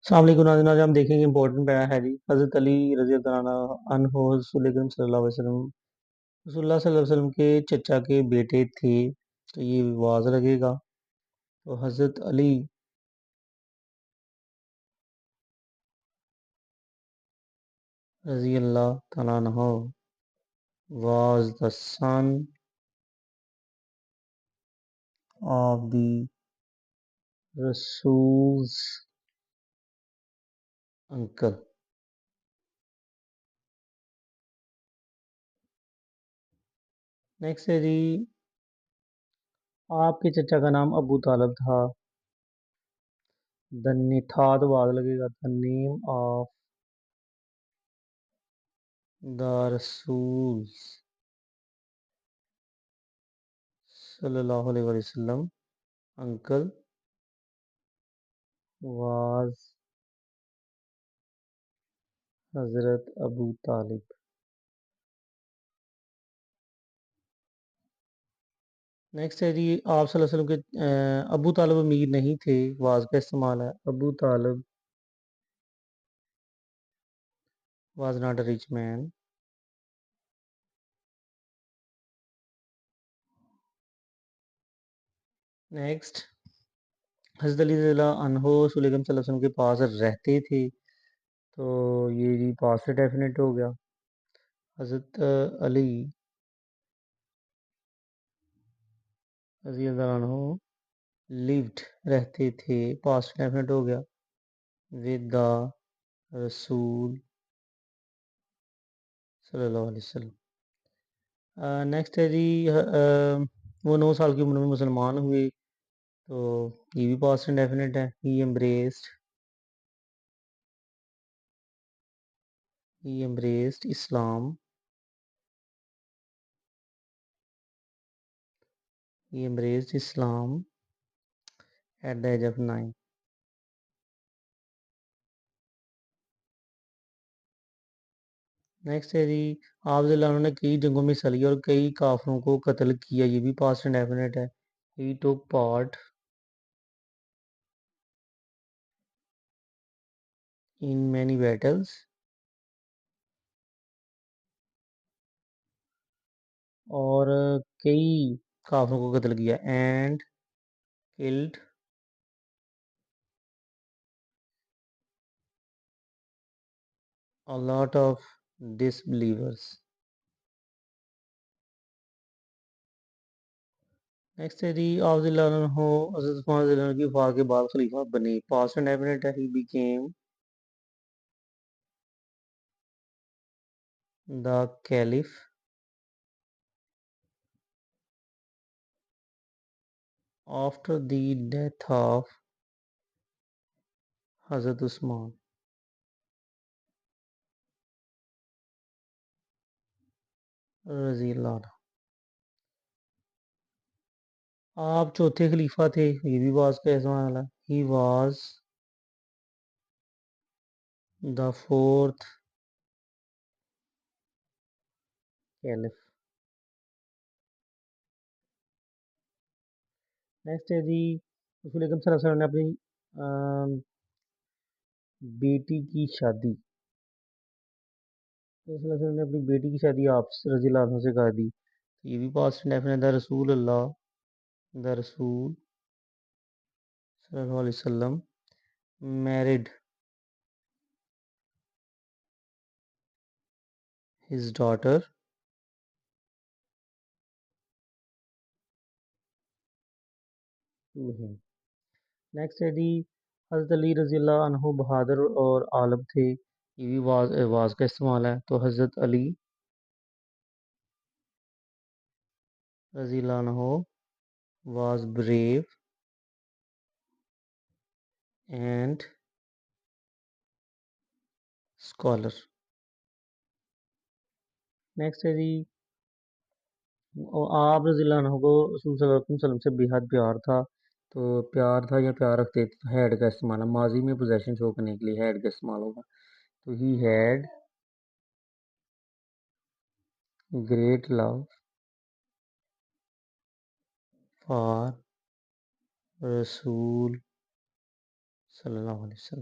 السلام علیکم ناظرین، آج ہم دیکھیں گے امپورٹنٹ پیرا ہے جی حضرت علی رضی اللہ عنہ رسول اکرم صلی اللہ علیہ وسلم رسول اللہ صلی اللہ علیہ وسلم کے چچا کے بیٹے تھے، تو یہ واضح لگے گا۔ تو حضرت علی رضی اللہ تعالیٰ عنہ was the son of the Rasul's uncle. Next ہے جی، آپ کے چچا کا نام ابو طالب تھا۔ تھا تو واضح لگے گا۔ the name of the Rasul's صلی اللہ علیہ وسلم uncle was حضرت ابو طالب۔ نیکسٹ ہے جی، آپ صلی اللہ علیہ وسلم کے ابو طالب امیر نہیں تھے، واز کا استعمال ہے۔ Abu Talib was not a rich man. Next, حضرت علی رضی اللہ عنہ رسول اکرم صلی اللہ علیہ وسلم کے پاس رہتے تھے، تو یہ جی پاس سے ڈیفینیٹ ہو گیا۔ حضرت علی رضی اللہ عنہ lived رہتے تھے، پاسٹ ڈیفینیٹ ہو گیا۔ with the رسول صلی اللہ علیہ وسلم۔ نیکسٹ ہے جی، وہ 9 سال کی عمر میں مسلمان ہوئے، تو یہ بھی پاسٹ انڈیفینٹ ہے۔ he embraced Islam at the age of 9۔ Next ہے جی، آپ رضی اللہ عنہ نے کئی جنگوں میں حصہ لیا اور کئی کافروں کو قتل کیا، یہ بھی پاسٹ انڈیفینٹ ہے۔ he took part in many battles اور کئی کافروں کو قتل کیا and killed a lot of disbelievers۔ Next ہے جی، آپ رضی اللہ عنہ حضرت عثمان رضی اللہ عنہ کی وفات کے بعد خلیفہ بنے، پاسٹ انڈیفینٹ ہے۔ he became the caliph after the death of حضرت عثمان رضی اللہ عنہ۔ آپ چوتھے خلیفہ تھے، یہ بھی واز کا استعمال ہے۔ he was the fourth caliph۔ Next ہے جی، رسول اکرم صلی اللہ علیہ وسلم نے اپنی بیٹی کی شادی رسول اللہ صلی اللہ علیہ وسلم نے اپنی بیٹی کی شادی آپ رضی اللہ عنہ سے کر دی، یہ بھی پاسٹ انڈیفینٹ ہے۔ رسول صلی اللہ علیہ وسلم married his daughter to him۔ Next ہے جی، حضرت علی رضی اللہ عنہ بہادر اور عالم تھے، یہ بھی واز کا استعمال ہے۔ تو حضرت علی رضی اللہ عنہ was brave and scholar۔ Next ہے جی، آپ رضی اللہ عنہ کو رسول صلی اللہ علیہ وسلم سے بے حد پیار تھا، تو پیار تھا یا پیار رکھتے تھے، ہیڈ کا استعمال ہے، ماضی میں پوزیشن شو کرنے کے لیے ہیڈ کا استعمال ہوگا۔ تو he had great love for رسول صلی اللہ علیہ وسلم۔